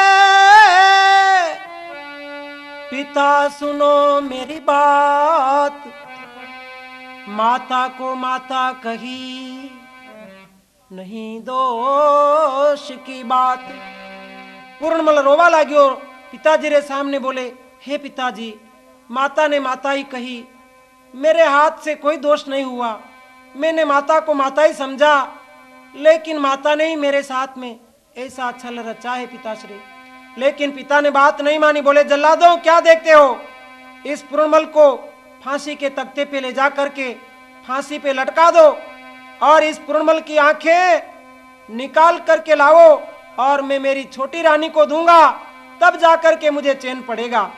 पिता सुनो मेरी बात, माता को माता कही नहीं दोष की बात। पूर्णमल रोवा लाग्यो। पिताजी रे सामने बोले, हे पिताजी माता ने माता ही कही, मेरे हाथ से कोई दोष नहीं हुआ, मैंने माता को माता ही समझा, लेकिन माता ने ही मेरे साथ में ऐसा छल रचा है पिताश्री। लेकिन पिता ने बात नहीं मानी। बोले, जल्लादों क्या देखते हो, इस पूर्णमल को फांसी के तख्ते पे ले जा करके फांसी पे लटका दो और इस पूर्णमल की आंखें निकाल करके लाओ और मैं मेरी छोटी रानी को दूंगा, तब जाकर के मुझे चैन पड़ेगा।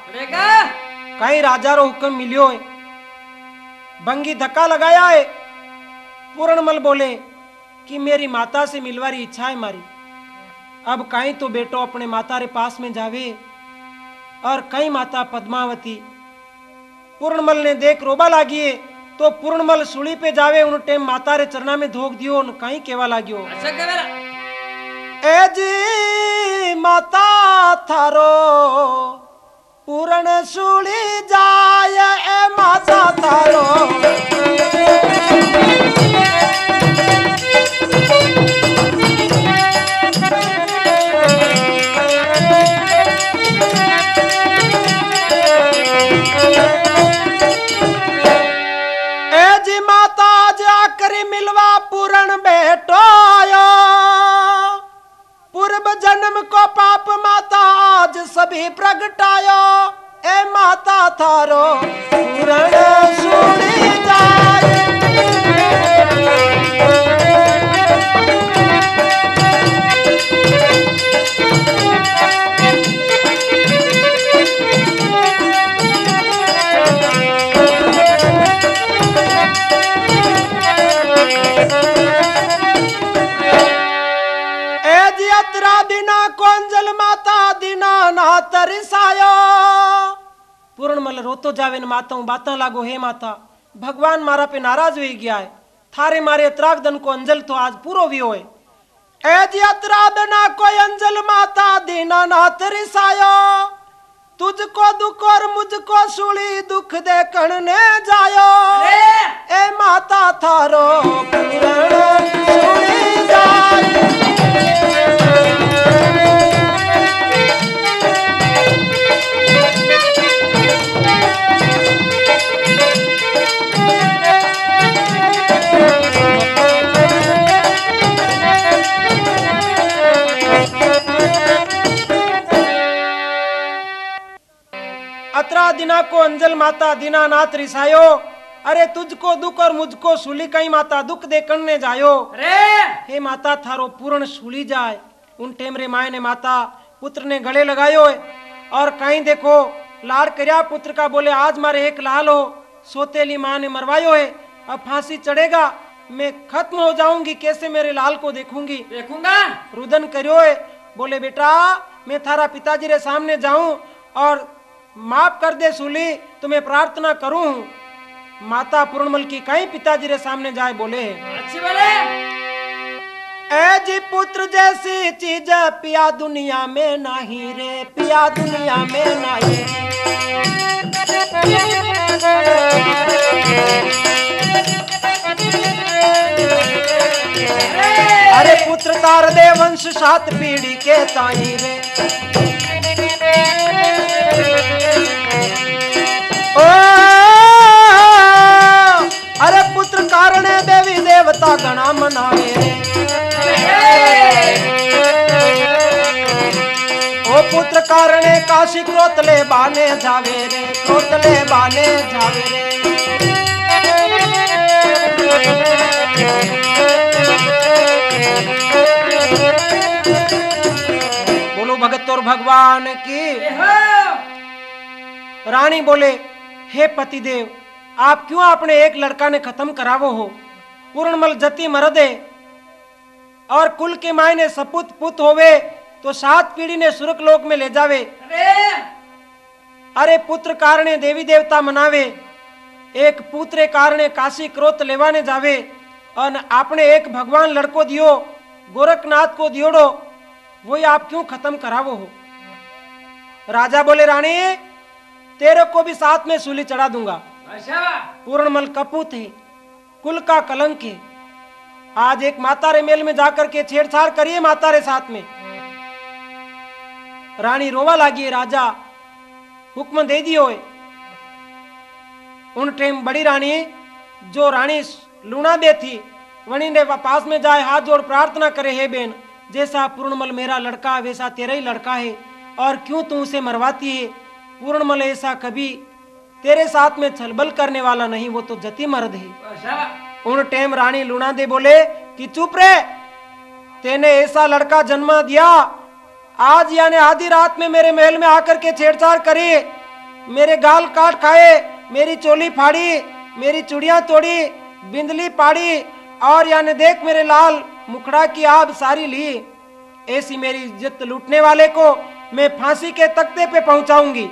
कहीं राजा रो हुक्म मिलियो है, भंगी धक्का लगाया है। पूर्णमल बोले कि मेरी माता से मिलवारी इच्छा है मारी, अब कहीं तो बेटो अपने माता रे पास में जावे। और कहीं माता पद्मावती। पूर्णमल ने देख रोबा लागी है तो पूर्णमल सूली पे जावे, उन टेम माता रे चरना में धोक दियो, कहीं केवा लाग्यो। अच्छा केवेला ए जी माता थारो पूर्ण सूली जाय, ए माता थारो मिलवा पूर्ण बेटो पूर्व जन्म को पाप माता आज सभी प्रगटायो, ए माता थारो पूर्ण सुनी जाए। दिना कोंजल माता दिना ना तरसायो। पूर्णमल रोतो जावे न माता बाता लागो, हे माता भगवान मारा पे नाराज हो गया है, थारे मारे अतरागदन को अंजल तो आज पूरो भी होए। ए जी अतरादना को अंजल माता दीना ना तरसायो, तुझको दुख और मुझको सूली दुख दे कणने जायो, ए माता थारो पूर्ण सूली जाए। माता दीना को अंजल माता दीनानाथ रिसायो। अरे तुझको दुख और मुझको सूली कई माता दुख दे करने जायो। हे माता थारो पूर्ण सूली जाए। उन टेमरे माए ने माता पुत्र ने गले लगायो है और कहीं देखो लाड़ करया पुत्र का, बोले आज मारे एक लाल हो। सोतेली माँ ने मरवायो है, अब फांसी चढ़ेगा, मैं खत्म हो जाऊंगी, कैसे मेरे लाल को देखूंगी, देखूंगा। रुदन करियो है। बोले बेटा मैं थारा पिताजी रे सामने जाऊं और माफ कर दे सूली, तो मैं प्रार्थना करूं। माता पूर्णमल की कहीं पिताजी रे सामने जाए, बोले अच्छी बोले। ए जी पुत्र जैसी चीज पिया दुनिया में नहीं रे, पिया दुनिया में नहीं। अरे पुत्र तार दे वंश 7 पीढ़ी के ताई रे। ओ अरे पुत्र कारणे देवी देवता गणा मनावे रे। ओ पुत्र कारणे काशी क्रोतले बाने जावे रे, क्रोतले बाने जावे रे। बोलो भगत और भगवान की। रानी बोले हे पतिदेव, आप क्यों अपने एक लड़का ने खत्म करावो हो। पूर्णमल जति मरदे और कुल के मायने सपुत पुत होवे तो 7 पीढ़ी ने सुरक लोक में ले जावे। अरे पुत्र कारणे देवी देवता मनावे, एक पुत्र कारणे काशी क्रोत लेवाने जावे और आपने एक भगवान लड़को दियो, गोरखनाथ को दियोड़ो, वही आप क्यों खत्म करावो हो। राजा बोले रानी तेरे को भी साथ में सूली चढ़ा दूंगा। पूर्णमल कपूत है, कुल का कलंक है। आज एक माता रे मेल में जाकर के छेड़छाड़ करिए माता रे साथ में। रानी रोवा लागी, राजा हुक्म दे दियो है। उन टाइम बड़ी रानी जो रानी लूना दे थी वनी ने पास में जाए हाथ जोड़ प्रार्थना करे, हे बेन जैसा पूर्णमल मेरा लड़का वैसा तेरा ही लड़का है और क्यों तू उसे मरवाती है। पूर्णमल ऐसा कभी तेरे साथ में छलबल करने वाला नहीं, वो तो जति मर्द है। उन टाइम रानी लूना दे बोले कि चुप रे, तेने ऐसा लड़का जन्म दिया, आज यानी आधी रात में मेरे महल में आकर के छेड़छाड़ करी, मेरे गाल काट खाए, मेरी चोली फाड़ी, मेरी चूड़ियां तोड़ी, बिंदली पाड़ी और यानी देख मेरे लाल मुखड़ा की आब सारी ली। ऐसी मेरी इज्जत लूटने वाले को मैं फांसी के तख्ते पे पहुंचाऊंगी।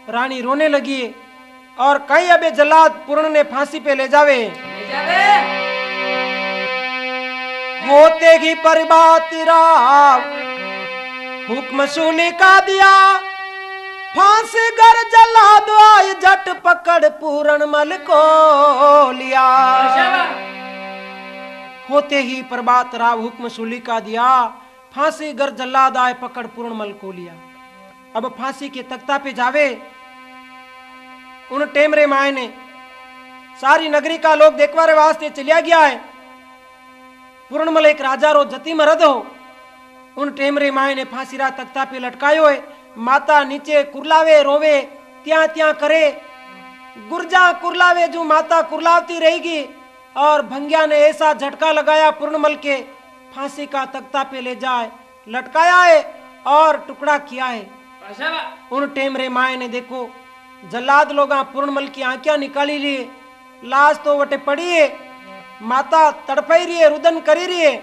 रानी रोने लगी और कई अबे जल्लाद पूर्ण ने फांसी पे ले जावे। होते ही परिबात राव हुक्म सूली का दिया, फांसी घर जल्लाद आए जट पकड़ पूर्णमल को लिया। होते ही प्रभात राव हुक्म सूली का दिया, फांसी घर जल्लाद आए पकड़ पूर्णमल को लिया। अब फांसी के तख्ता पे जावे। उन टेमरे माए ने सारी नगरी का लोग देखवारे वास्ते चलिया गया है। पूर्णमल एक राजा रो जति मरद हो। उन टेमरे माए ने फांसी रा तख्ता पे लटकायो है। माता नीचे कुरलावे रोवे, त्या त्या करे, गुर्जा कुरलावे जो माता कुरलावती रहेगी। और भंगिया ने ऐसा झटका लगाया पूर्णमल के, फांसी का तख्ता पे ले जाए लटकाया है और टुकड़ा किया है। उन टेमरे माए ने देखो जल्लाद लोग पूर्णमल की आंखें निकाली लिए, लाश तो वटे पड़ी है, माता तड़पाई रही है, रुदन करी रही है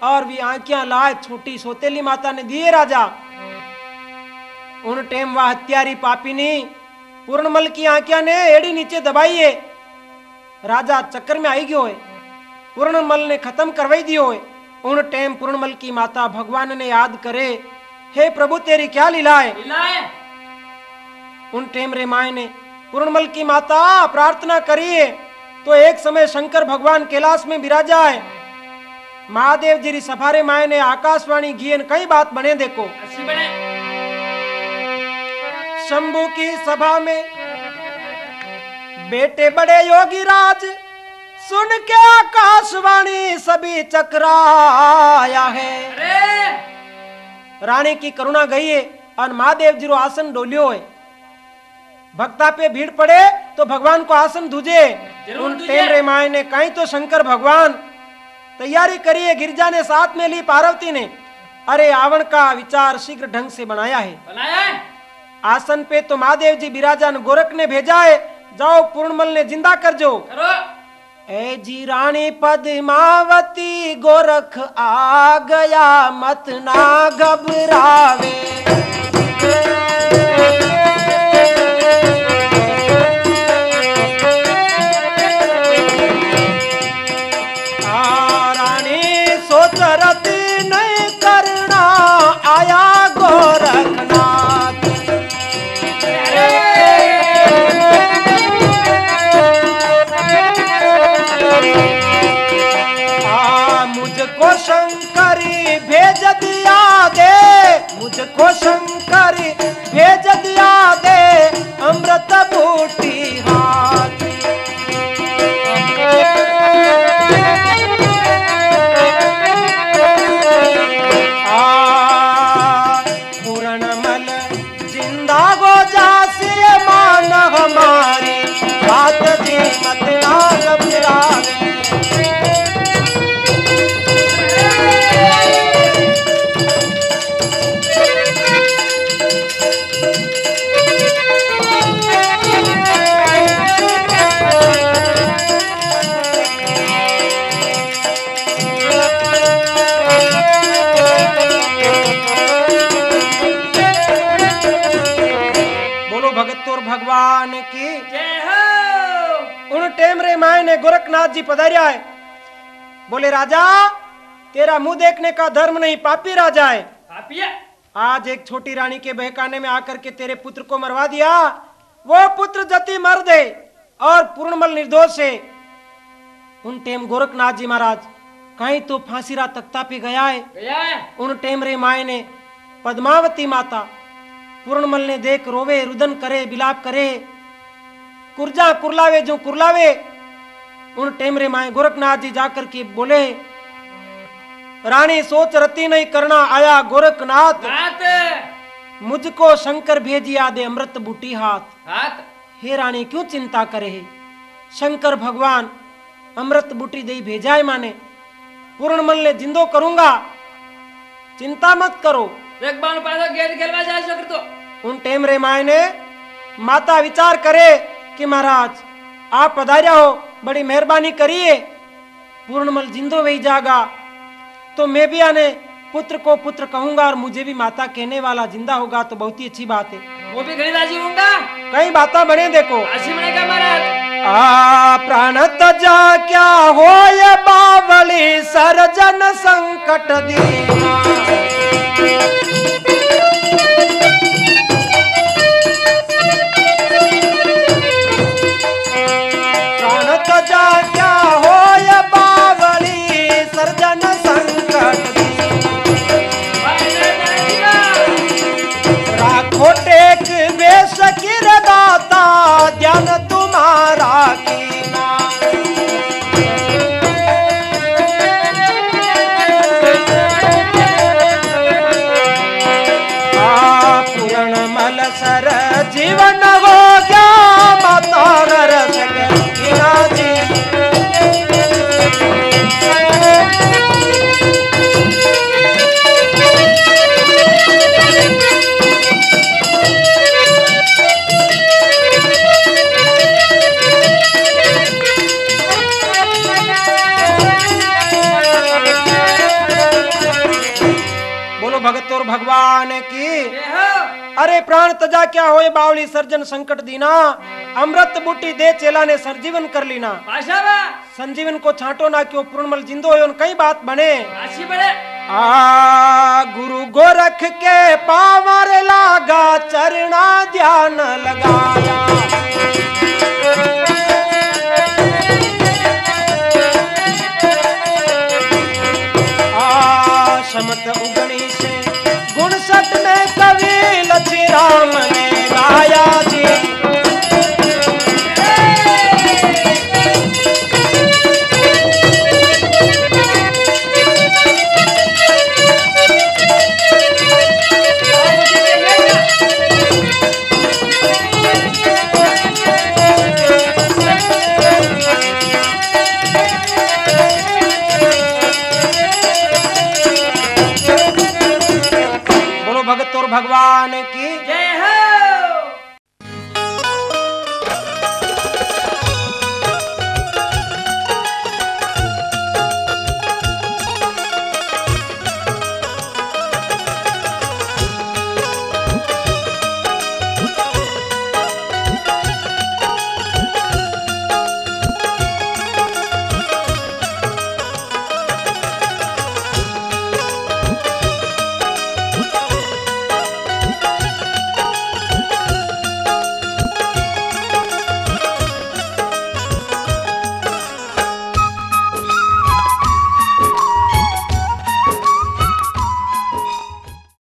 और भी आंखें लाए छोटी सोतेली माता ने दिए राजा। उन टेम वह हत्यारी पापिनी पूर्णमल की आंखें ने एड़ी नीचे दबाई है। राजा चक्कर में आई गयो है, पूर्णमल ने खत्म करवाई दियो है। उन टेम पूर्णमल की माता भगवान ने याद करे, हे प्रभु तेरी क्या लीला है। उन टेम रे माए ने पूर्णमल की माता प्रार्थना करी है तो एक समय शंकर भगवान कैलाश में विराजा है। महादेव जी री सफारे माए ने आकाशवाणी घियन कई बात बने देखो। शंभू की सभा में बेटे बड़े योगी राज सुन के आकाशवाणी सभी चकराया है। रानी की करुणा गई है और महादेव जी रो आसन डोलियो है। भक्ता पे भीड़ पड़े तो भगवान को आसन दूजे। जरूर उन दूजे। टेमरे माए ने कहीं तो शंकर भगवान तैयारी करी है। गिरजा ने साथ में ली, पार्वती ने अरे आवण का विचार शीघ्र ढंग से बनाया है। बनाया है। आसन पे तो महादेव जी विराजन, गोरख ने भेजा है, जाओ पूर्णमल ने जिंदा कर जो। करो। ए जी रानी पद्मावती गोरख आ गया, मत ना घबरावे। रानी सोच रती नहीं करना, आया गोरखनाथ। मुझको शंकरी भेज दिया दे, मुझको शंकरी भेज दिया दे, अमृत बूटी हाथ। पूर्णमल जिंदा गो जासी मान हमारी बात जी मत ना घबरावे। भगवान की जय हो। उन टेमरे माए ने गोरखनाथ जी पधारिया है। बोले राजा तेरा मुंह देखने का धर्म नहीं, पापी राजा है। पापी है। आज एक छोटी रानी के बहकाने में आकर के तेरे पुत्र को मरवा दिया। वो पुत्र जति मर दे और पूर्णमल निर्दोष है। उन टेम गोरखनाथ जी महाराज कहीं तो फांसीरा तख्ता पे गया है। उन टेमरे माए ने पद्मावती माता पूर्णमल ने देख रोवे, रुदन करे, बिलाप करे, कुर्जा कुरलावे जो कुरलावे। उन टेमरे माए गोरखनाथ जी जाकर के बोले रानी सोच रती नहीं करना, आया गोरखनाथ। मुझको शंकर भेजिया दे अमृत बूटी हाथ। हे रानी क्यों चिंता करे है, शंकर भगवान अमृत बूटी दे भेजा है माने। पूर्णमल ने जिंदो करूंगा, चिंता मत करो। एक बार पैसा गेट खेलवा जाए शंकर तो। उन टेमरे माए ने माता विचार करे कि महाराज आप पधारिया हो, बड़ी मेहरबानी करिए। पूर्णमल जिंदो वही जागा तो मैं भी आने पुत्र को पुत्र कहूंगा और मुझे भी माता कहने वाला जिंदा होगा तो बहुत ही अच्छी बात है। वो भी घड़ी राजी होगा। कई बातें बने देखो। राशि बनेगा महाराज। प्राण तजा क्या हो ये बावली सरजन संकट दीना। क्या हो या बावली सर्जन संकट राखो टेक बेश किर दाता, ध्यान तुम्हारा कीना। पूर्णमल सर जीवन हो गया माता रस जी। बोलो भगत और भगवान की। अरे प्राण तजा क्या होए बावली सर्जन संकट दीना, अमृत बूटी दे चेला ने संजीवन कर लीना। संजीवन को छांटो ना क्यों, पूर्णमल जिंदो है कई बात बने। गुरु गोरख के पावर लागा, चरना ध्यान लगाया। समत उगणी से गुणसट में कवि लक्ष्मी राम ने गाया जी। भगवान की जय।